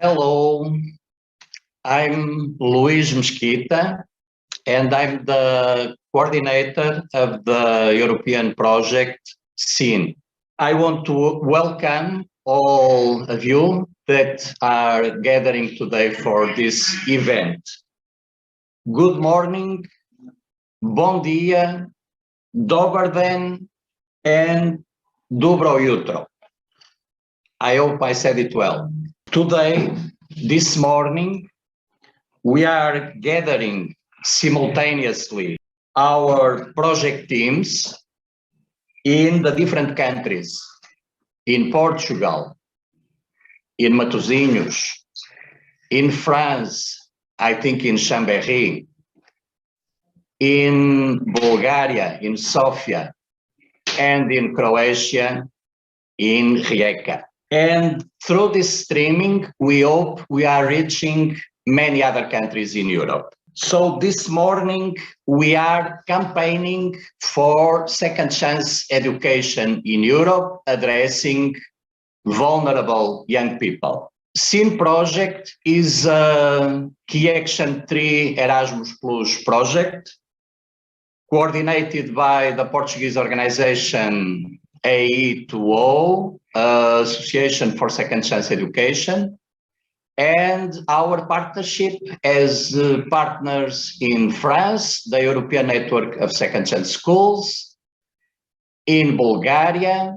Hello, I'm Luis Mesquita, and I'm the coordinator of the European project SEENE. I want to welcome all of you that are gathering today for this event. Good morning, bom dia, dobar den, and dobro jutro. I hope I said it well. Today, this morning, we are gathering simultaneously our project teams in the different countries, in Portugal, in Matosinhos, in France, I think in Chambéry, in Bulgaria, in Sofia, and in Croatia, in Rijeka. And through this streaming, we hope we are reaching many other countries in Europe. So this morning, we are campaigning for second chance education in Europe, addressing vulnerable young people. SEENE project is a Key Action 3 Erasmus Plus project, coordinated by the Portuguese organization AE2O, Association for Second Chance Education, and our partnership as partners in France, the European Network of Second Chance Schools, in Bulgaria,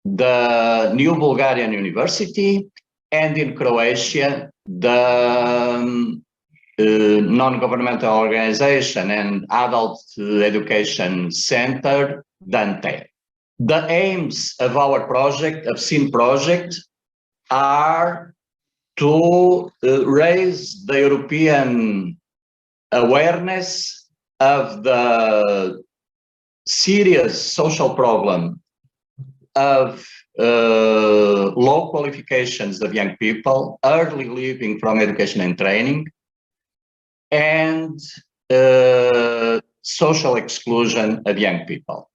the New Bulgarian University, and in Croatia, the non-governmental organization and adult education center, DANTE. The aims of our project, of SEENE project, are to raise the European awareness of the serious social problem of low qualifications of young people, early leaving from education and training, and social exclusion of young people.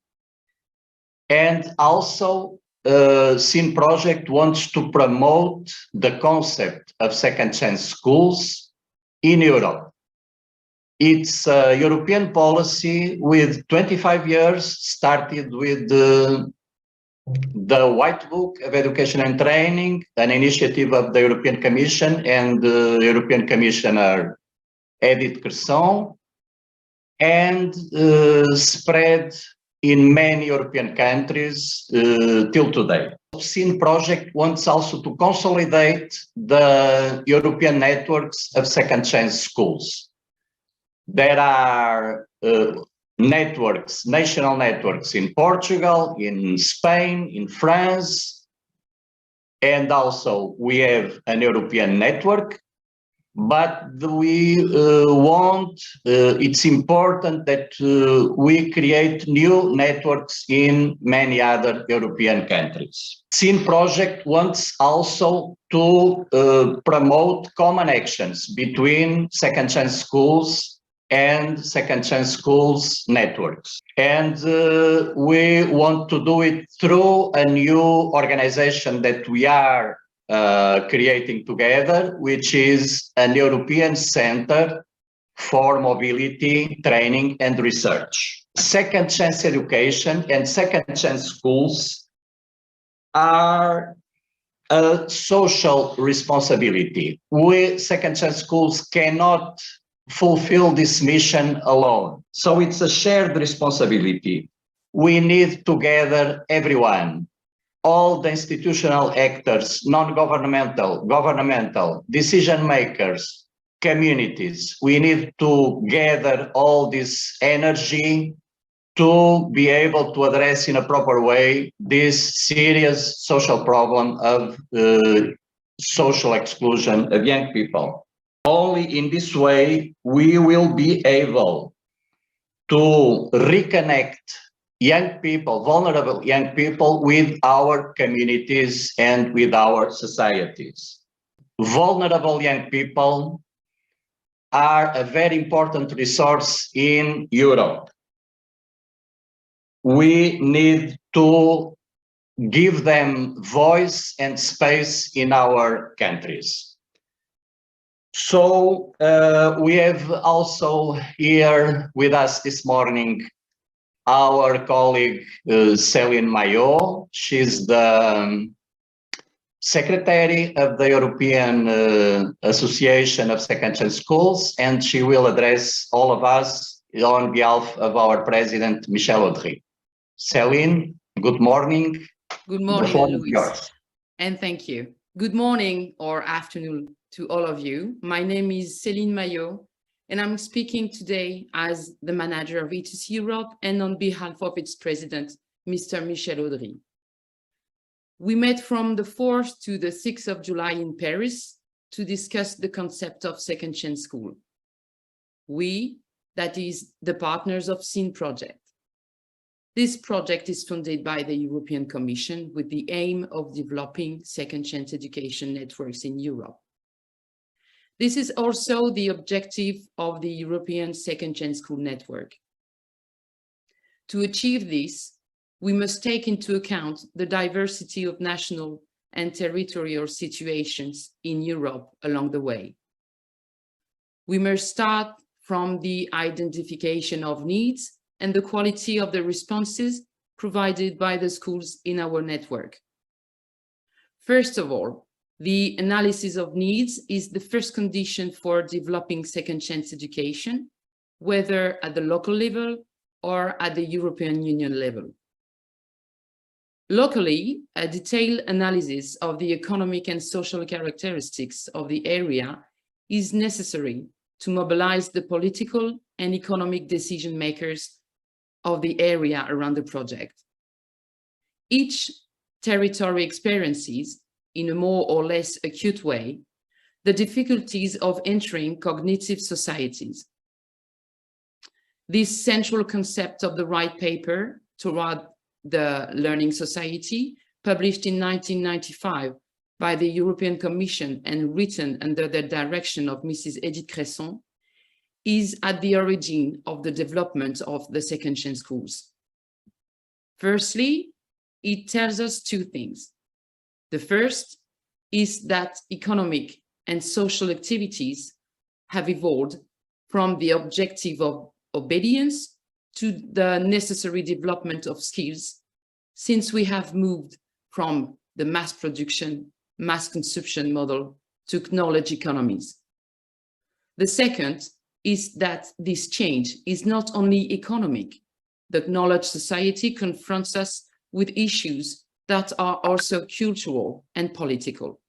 And also, SEENE project wants to promote the concept of second chance schools in Europe. It's a European policy with 25 years, started with the White Book of Education and Training, an initiative of the European Commission and the European Commissioner Edith Cresson, and spread in many European countries till today. SEENE project wants also to consolidate the European networks of second chance schools. There are networks, national networks in Portugal, in Spain, in France, and also we have an European network. But we it's important that we create new networks in many other European countries. SEENE project wants also to promote common actions between second chance schools and second chance schools networks. And we want to do it through a new organization that we are creating together, which is an European Center for Mobility, Training and Research. Second chance education and second chance schools are a social responsibility. We, second chance schools, cannot fulfill this mission alone. So it's a shared responsibility. We need together everyone, all the institutional actors, non-governmental, governmental, decision makers, communities. We need to gather all this energy to be able to address in a proper way this serious social problem of social exclusion of young people. Only in this way we will be able to reconnect young people, vulnerable young people, with our communities and with our societies. Vulnerable young people are a very important resource in Europe. We need to give them voice and space in our countries. So we have also here with us this morning our colleague Céline Maillot. She's the Secretary of the European Association of Second-Hand Schools, and she will address all of us on behalf of our President, Michel Audry. Céline, good morning. Good morning, Luis, and thank you. Good morning or afternoon to all of you. My name is Céline Maillot, and I'm speaking today as the manager of AE2O Europe and on behalf of its president, Mr. Michel Audry. We met from the 4th to the 6th of July in Paris to discuss the concept of second chance school. We, that is the partners of SEENE project. This project is funded by the European Commission with the aim of developing second chance education networks in Europe. This is also the objective of the European Second Chance School Network. To achieve this, we must take into account the diversity of national and territorial situations in Europe along the way. We must start from the identification of needs and the quality of the responses provided by the schools in our network. First of all, the analysis of needs is the first condition for developing second chance education, whether at the local level or at the European Union level. Locally, a detailed analysis of the economic and social characteristics of the area is necessary to mobilize the political and economic decision makers of the area around the project. Each territory experiences, in a more or less acute way, the difficulties of entering cognitive societies. This central concept of the white paper toward the learning society, published in 1995 by the European Commission and written under the direction of Mrs. Edith Cresson, is at the origin of the development of the second chance schools. Firstly, it tells us two things. The first is that economic and social activities have evolved from the objective of obedience to the necessary development of skills, since we have moved from the mass production, mass consumption model to knowledge economies. The second is that this change is not only economic. The knowledge society confronts us with issues that are also cultural and political.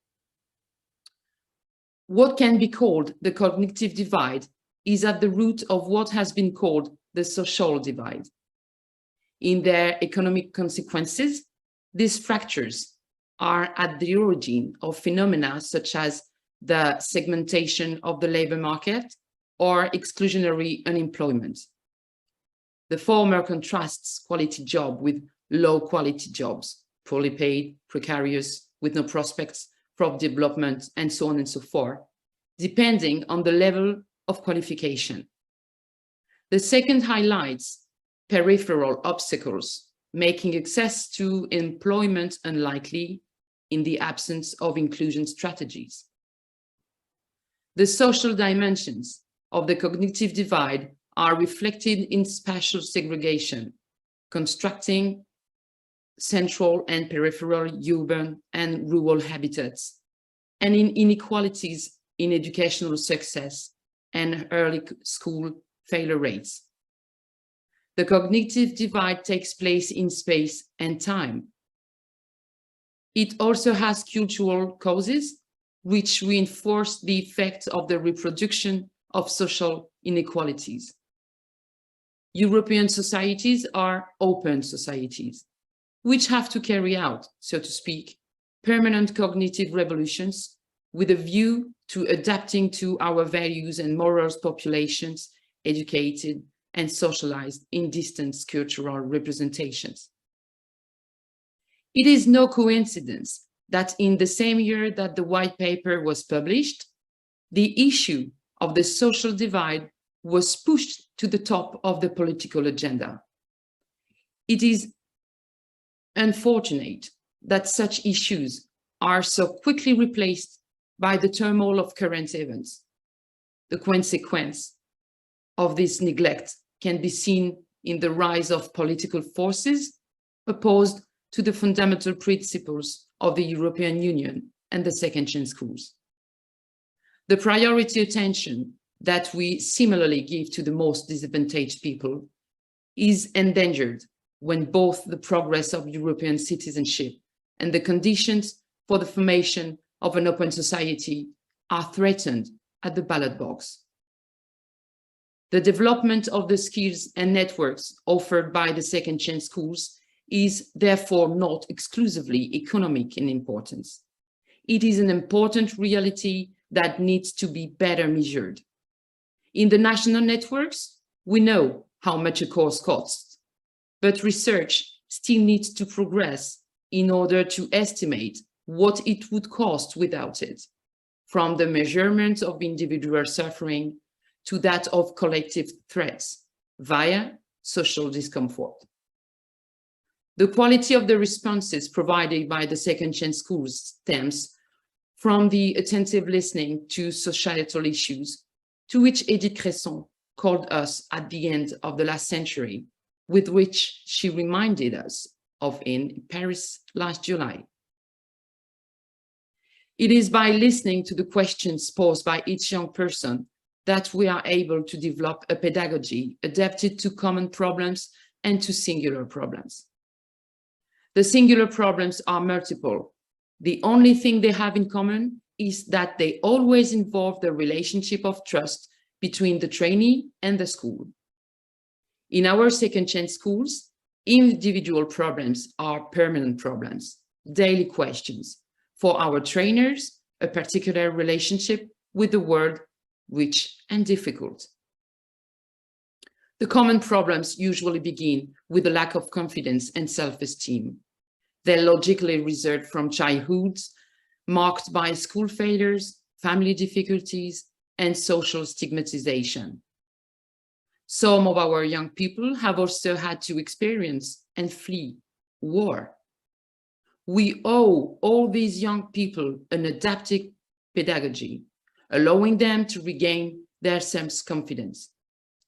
What can be called the cognitive divide is at the root of what has been called the social divide. In their economic consequences, these fractures are at the origin of phenomena such as the segmentation of the labor market or exclusionary unemployment. The former contrasts quality job with low quality jobs, poorly paid, precarious, with no prospects for development, and so on and so forth, depending on the level of qualification. The second highlights peripheral obstacles, making access to employment unlikely in the absence of inclusion strategies. The social dimensions of the cognitive divide are reflected in spatial segregation, constructing central and peripheral urban and rural habitats, and in inequalities in educational success and early school failure rates. The cognitive divide takes place in space and time. It also has cultural causes, which reinforce the effect of the reproduction of social inequalities. European societies are open societies, which have to carry out, so to speak, permanent cognitive revolutions with a view to adapting to our values and morals populations educated and socialized in distant cultural representations. It is no coincidence that in the same year that the white paper was published, the issue of the social divide was pushed to the top of the political agenda. It is unfortunate that such issues are so quickly replaced by the turmoil of current events. The consequence of this neglect can be seen in the rise of political forces opposed to the fundamental principles of the European Union and the second chance schools. The priority attention that we similarly give to the most disadvantaged people is endangered when both the progress of European citizenship and the conditions for the formation of an open society are threatened at the ballot box. The development of the skills and networks offered by the second chance schools is therefore not exclusively economic in importance. It is an important reality that needs to be better measured. In the national networks, we know how much a course costs, but research still needs to progress in order to estimate what it would cost without it, from the measurement of individual suffering to that of collective threats via social discomfort. The quality of the responses provided by the second chance schools stems from the attentive listening to societal issues to which Edith Cresson called us at the end of the last century, with which she reminded us of in Paris last July. It is by listening to the questions posed by each young person that we are able to develop a pedagogy adapted to common problems and to singular problems. The singular problems are multiple. The only thing they have in common is that they always involve the relationship of trust between the trainee and the school. In our second chance schools, individual problems are permanent problems, daily questions. For our trainers, a particular relationship with the world, rich and difficult. The common problems usually begin with a lack of confidence and self-esteem. They're logically reserved from childhood, marked by school failures, family difficulties, and social stigmatization. Some of our young people have also had to experience and flee war. We owe all these young people an adaptive pedagogy, allowing them to regain their self-confidence,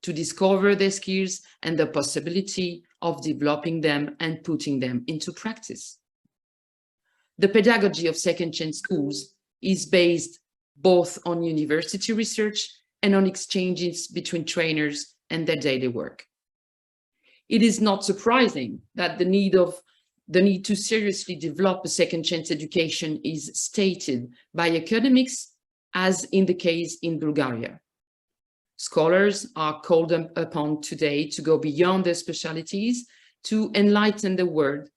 to discover their skills and the possibility of developing them and putting them into practice. The pedagogy of second chance schools is based both on university research and on exchanges between trainers and their daily work. It is not surprising that the need to seriously develop a second chance education is stated by academics, as in the case in Bulgaria. Scholars are called upon today to go beyond their specialties to enlighten the world,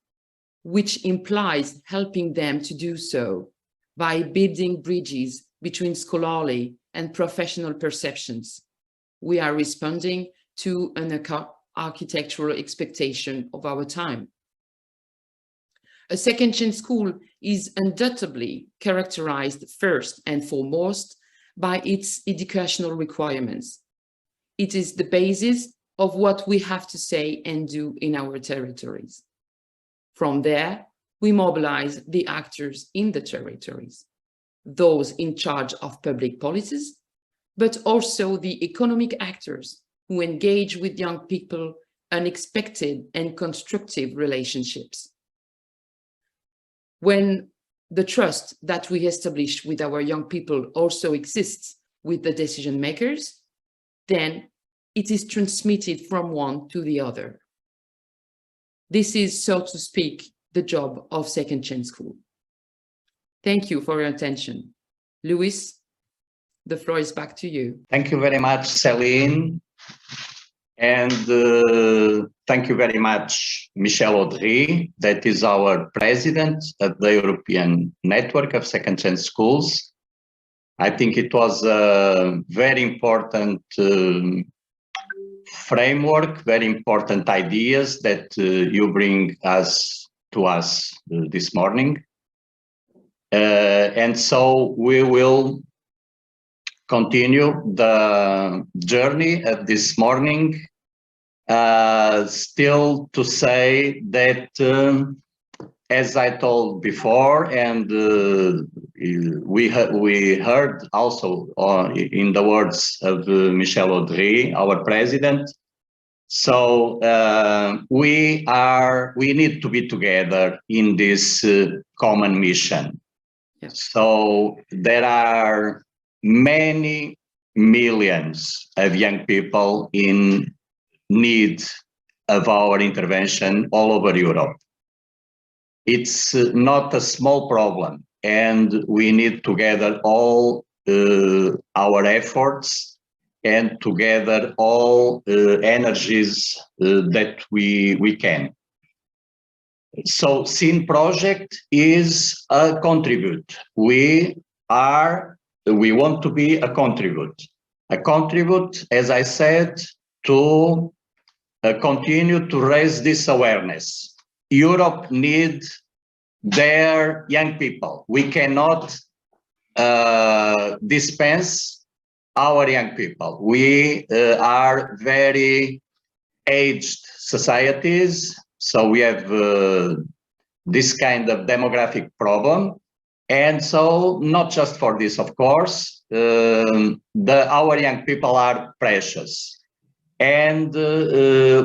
which implies helping them to do so by building bridges between scholarly and professional perceptions. We are responding to an architectural expectation of our time. A second chance school is undoubtedly characterized first and foremost by its educational requirements. It is the basis of what we have to say and do in our territories. From there, we mobilize the actors in the territories, those in charge of public policies, but also the economic actors who engage with young people unexpected and constructive relationships. When the trust that we establish with our young people also exists with the decision makers, then it is transmitted from one to the other. This is, so to speak, the job of second chance school. Thank you for your attention. Luis, the floor is back to you. Thank you very much, Céline. And thank you very much, Michel Audry, that is our president of the European Network of Second Chance Schools. I think it was a very important framework, very important ideas that you bring to us this morning. And so we will continue the journey of this morning. Still to say that as I told before, and we heard also in the words of Michel Audry, our president. So we need to be together in this common mission. Yes. So there are many millions of young people in need of our intervention all over Europe. It's not a small problem, and we need to gather all our efforts and to gather all energies that we can. So SEENE project is a contribute. We want to be a contribute. A contribute, as I said, to continue to raise this awareness. Europe needs their young people. We cannot dispense our young people. We are very aged societies, so we have this kind of demographic problem. And so not just for this, of course, our young people are precious. And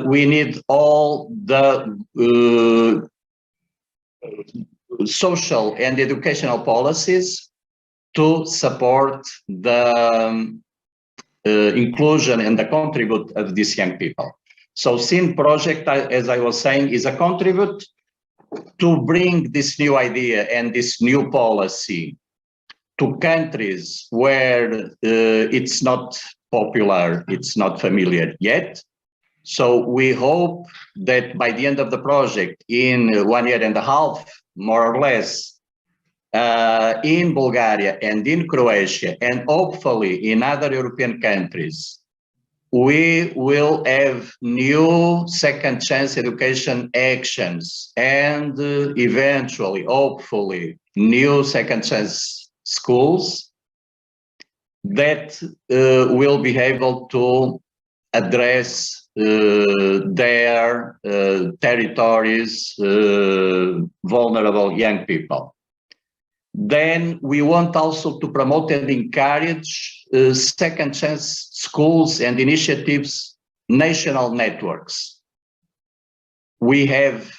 we need all the social and educational policies to support the inclusion and the contribute of these young people. So SEENE project, as I was saying, is a contribute to bring this new idea and this new policy to countries where it's not popular, it's not familiar yet. So we hope that by the end of the project, in 1 year and a half, more or less, in Bulgaria and in Croatia, and hopefully in other European countries, we will have new second chance education actions and eventually, hopefully, new second chance schools that will be able to address their territories, vulnerable young people. Then we want also to promote and encourage second chance schools and initiatives, national networks. We have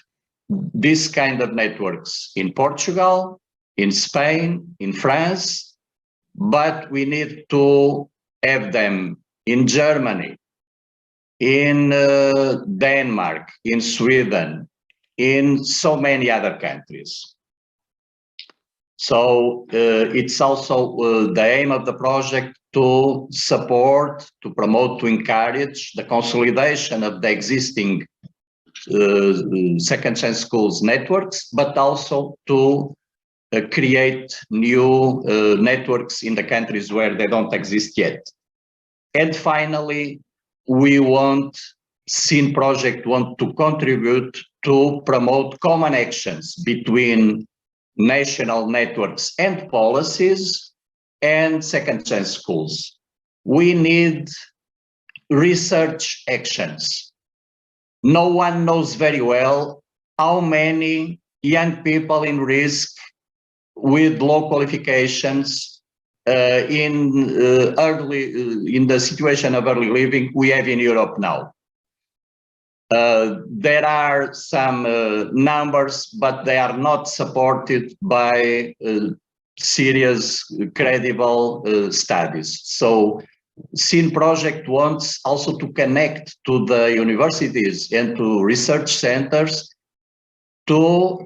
this kind of networks in Portugal, in Spain, in France, but we need to have them in Germany, in Denmark, in Sweden, in so many other countries. So it's also the aim of the project to support, to promote, to encourage the consolidation of the existing second chance schools networks, but also to create new networks in the countries where they don't exist yet. And finally, we want, SEENE project want to contribute to promote common actions between national networks and policies and second chance schools. We need research actions. No one knows very well how many young people in risk with low qualifications in the situation of early living we have in Europe now. There are some numbers, but they are not supported by serious, credible studies. So SEENE project wants also to connect to the universities and to research centers to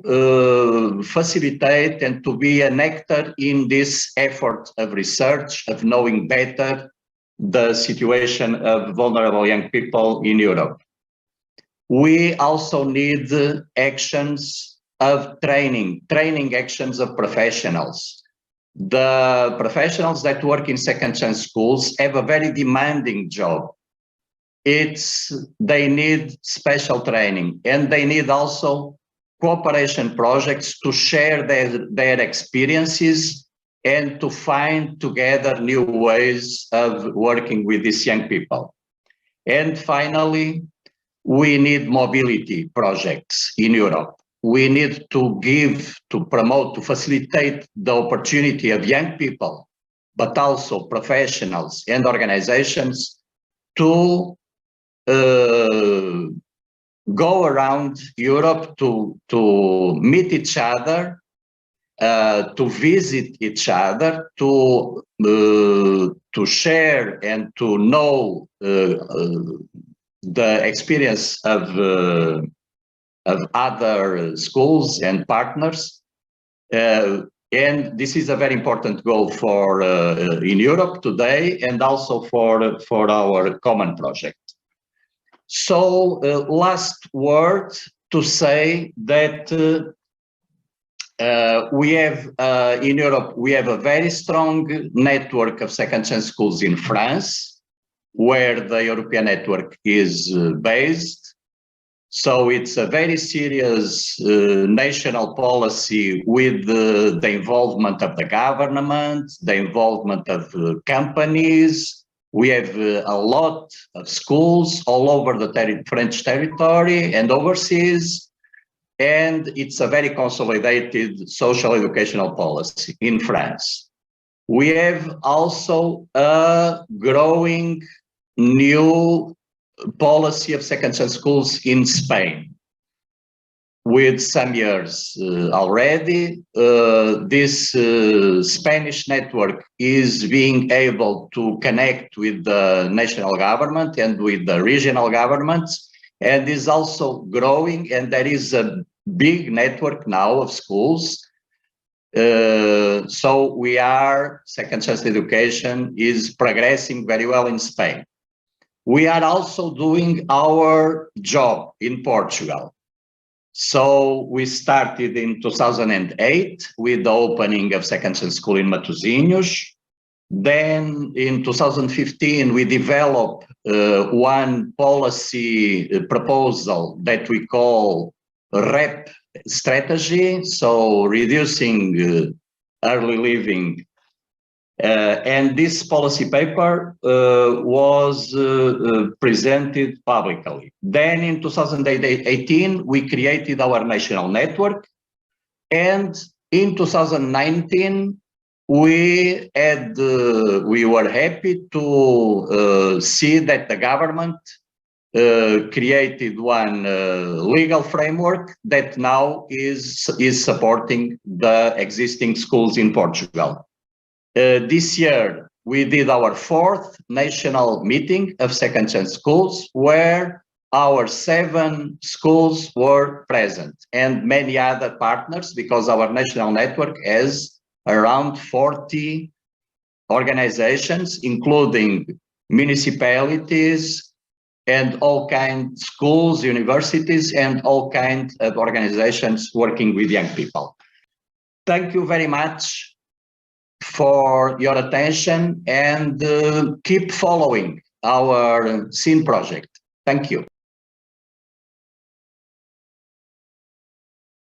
facilitate and to be an actor in this effort of research, of knowing better the situation of vulnerable young people in Europe. We also need actions of training actions of professionals. The professionals that work in second chance schools have a very demanding job. They need special training, and they need also cooperation projects to share their experiences and to find together new ways of working with these young people. And finally, we need mobility projects in Europe. we need to give, to promote, to facilitate the opportunity of young people, but also professionals and organizations to go around Europe to meet each other, to visit each other, to share and to know the experience of other schools and partners. And this is a very important goal for in Europe today, and also for our common project. So last word to say that we have in Europe, we have a very strong network of second chance schools in France, where the European network is based. So it's a very serious national policy with the involvement of the government, the involvement of companies. We have a lot of schools all over the French territory and overseas. And it's a very consolidated social educational policy in France. We have also a growing new policy of second chance schools in Spain. With some years already, this Spanish network is being able to connect with the national government and with the regional governments, and is also growing, and there is a big network now of schools. So we are, second chance education is progressing very well in Spain. We are also doing our job in Portugal. So we started in 2008 with the opening of second chance school in Matosinhos. Then in 2015, we developed one policy proposal that we call REP strategy, so reducing early leaving. And this policy paper was presented publicly. Then in 2018, we created our national network. And in 2019, we were happy to see that the government created one legal framework that now is supporting the existing schools in Portugal. This year, we did our 4th national meeting of second chance schools, where our 7 schools were present, and many other partners, because our national network has around 40 organizations, including municipalities and all kinds of schools, universities, and all kinds of organizations working with young people. Thank you very much for your attention, and keep following our SEENE project. Thank you.